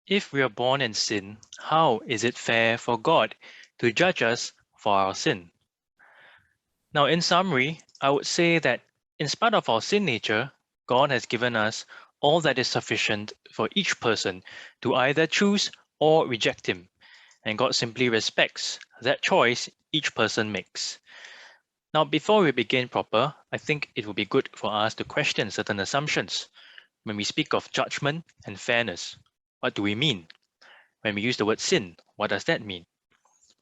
If we are born in sin, how is it fair for God to judge us for our sin? Now, in summary, I would say that in spite of our sin nature, God has given us all that is sufficient for each person to either choose or reject Him, and God simply respects that choice each person makes. Now, before we begin proper, I think it would be good for us to question certain assumptions. When we speak of judgment and fairness, what do we mean? When we use the word sin, what does that mean?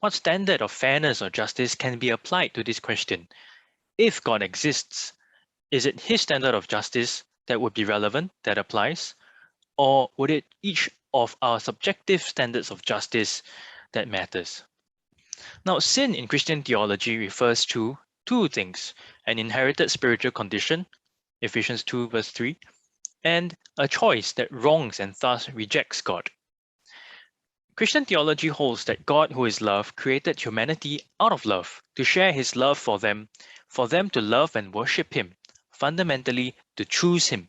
What standard of fairness or justice can be applied to this question? If God exists, is it His standard of justice that would be relevant, that applies? Or would it each of our subjective standards of justice that matters? Now, sin in Christian theology refers to two things: an inherited spiritual condition, Ephesians 2, verse 3, and a choice that wrongs and thus rejects God. Christian theology holds that God, who is love, created humanity out of love to share His love for them to love and worship Him, fundamentally to choose Him,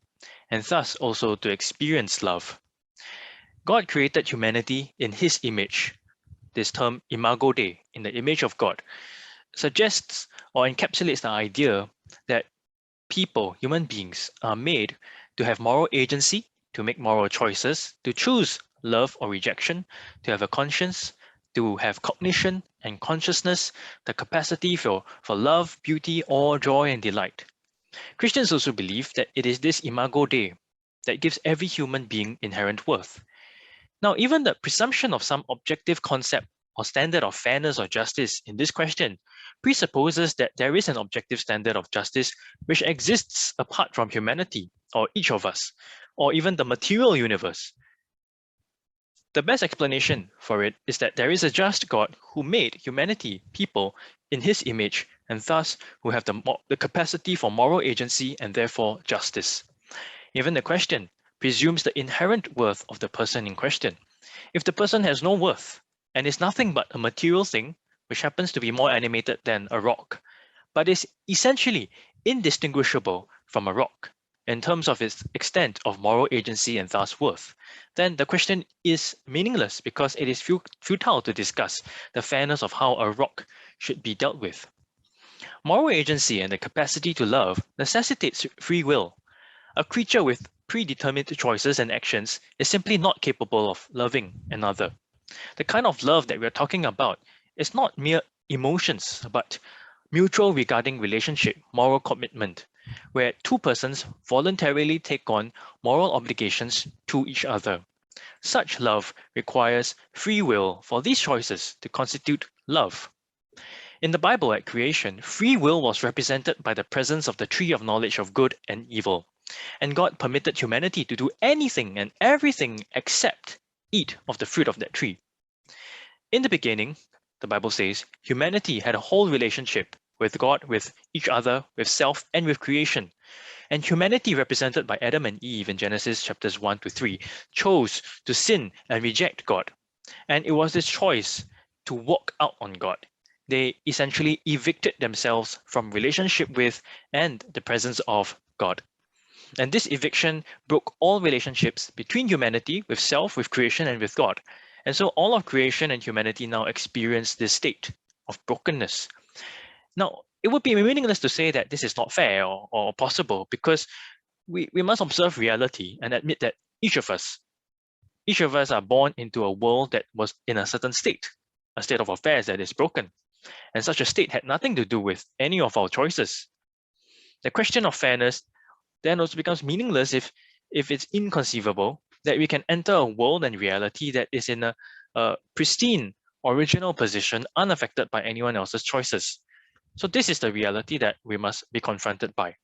and thus also to experience love. God created humanity in His image. This term, imago Dei, in the image of God, suggests or encapsulates the idea that people, human beings, are made to have moral agency, to make moral choices, to choose love or rejection, to have a conscience, to have cognition and consciousness, the capacity for love, beauty, or joy and delight. Christians also believe that it is this imago Dei that gives every human being inherent worth. Now, even the presumption of some objective concept or standard of fairness or justice in this question presupposes that there is an objective standard of justice which exists apart from humanity, or each of us, or even the material universe. The best explanation for it is that there is a just God who made humanity, people, in His image, and thus who have the capacity for moral agency and therefore justice. Even the question presumes the inherent worth of the person in question. If the person has no worth and is nothing but a material thing, which happens to be more animated than a rock, but is essentially indistinguishable from a rock in terms of its extent of moral agency and thus worth, then the question is meaningless because it is futile to discuss the fairness of how a rock should be dealt with. Moral agency and the capacity to love necessitates free will. A creature with predetermined choices and actions is simply not capable of loving another. The kind of love that we're talking about is not mere emotions, but mutual regarding relationship, moral commitment, where two persons voluntarily take on moral obligations to each other. Such love requires free will for these choices to constitute love. In the Bible at creation, free will was represented by the presence of the tree of knowledge of good and evil. And God permitted humanity to do anything and everything except eat of the fruit of that tree. In the beginning, the Bible says, humanity had a whole relationship with God, with each other, with self, and with creation. And humanity, represented by Adam and Eve in Genesis chapters 1 to 3, chose to sin and reject God. And it was this choice to walk out on God. They essentially evicted themselves from relationship with and the presence of God. And this eviction broke all relationships between humanity, with self, with creation, and with God. And so all of creation and humanity now experience this state of brokenness. Now, it would be meaningless to say that this is not fair or possible because we must observe reality and admit that each of us are born into a world that was in a certain state, a state of affairs that is broken. And such a state had nothing to do with any of our choices. The question of fairness then also becomes meaningless if it's inconceivable that we can enter a world and reality that is in a pristine, original position, unaffected by anyone else's choices. So this is the reality that we must be confronted by.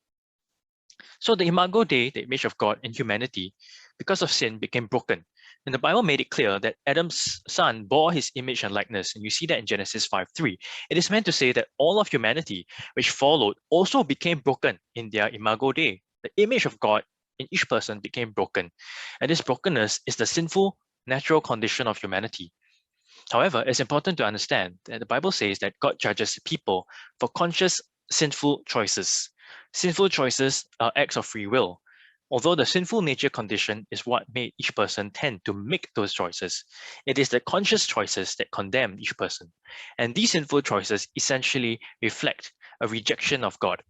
So the imago Dei, the image of God in humanity, because of sin, became broken. And the Bible made it clear that Adam's son bore his image and likeness. And you see that in Genesis 5:3. It is meant to say that all of humanity, which followed, also became broken in their imago Dei. The image of God in each person became broken. And this brokenness is the sinful, natural condition of humanity. However, it's important to understand that the Bible says that God judges people for conscious sinful choices. Sinful choices are acts of free will. Although the sinful nature condition is what made each person tend to make those choices, it is the conscious choices that condemn each person. And these sinful choices essentially reflect a rejection of God.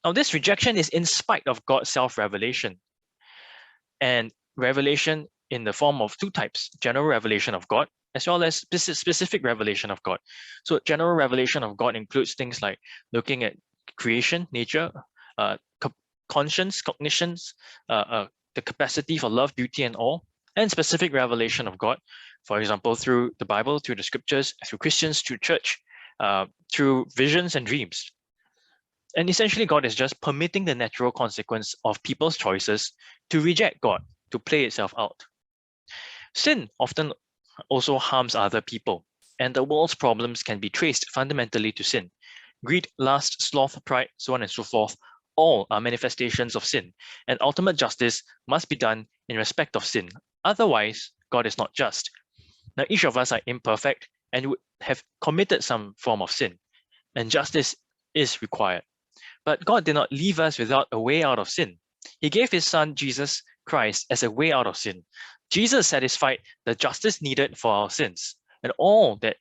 Now, this rejection is in spite of God's self-revelation, and revelation in the form of two types: general revelation of God as well as specific revelation of God. So general revelation of God includes things like looking at creation, nature, uh, conscience, cognitions, the capacity for love, beauty, and all, and specific revelation of God, for example, through the Bible, through the scriptures, through Christians, through church, through visions and dreams. And essentially, God is just permitting the natural consequence of people's choices to reject God, to play itself out. Sin often also harms other people, and the world's problems can be traced fundamentally to sin. Greed, lust, sloth, pride, so on and so forth, all are manifestations of sin, and ultimate justice must be done in respect of sin. Otherwise, God is not just. Now, each of us are imperfect and would have committed some form of sin, and justice is required. But God did not leave us without a way out of sin. He gave his son, Jesus Christ, as a way out of sin. Jesus satisfied the justice needed for our sins. And all that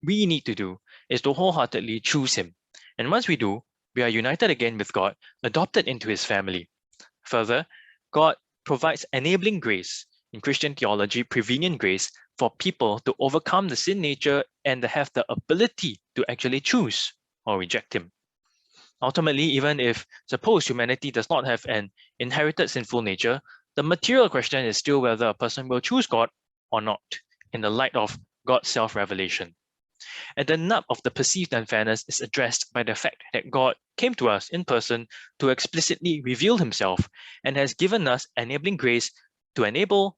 we need to do is to wholeheartedly choose him. And once we do, we are united again with God, adopted into his family. Further, God provides enabling grace, in Christian theology, prevenient grace, for people to overcome the sin nature and to have the ability to actually choose or reject him. Ultimately, even if, suppose, humanity does not have an inherited sinful nature, the material question is still whether a person will choose God or not, in the light of God's self-revelation. And the nub of the perceived unfairness is addressed by the fact that God came to us in person to explicitly reveal himself and has given us enabling grace to enable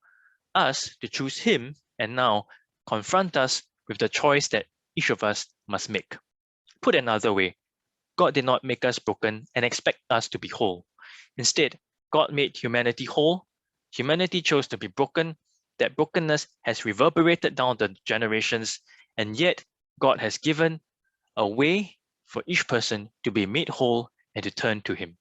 us to choose him and now confront us with the choice that each of us must make. Put another way, God did not make us broken and expect us to be whole. Instead, God made humanity whole. Humanity chose to be broken. That brokenness has reverberated down the generations, and yet God has given a way for each person to be made whole and to turn to him.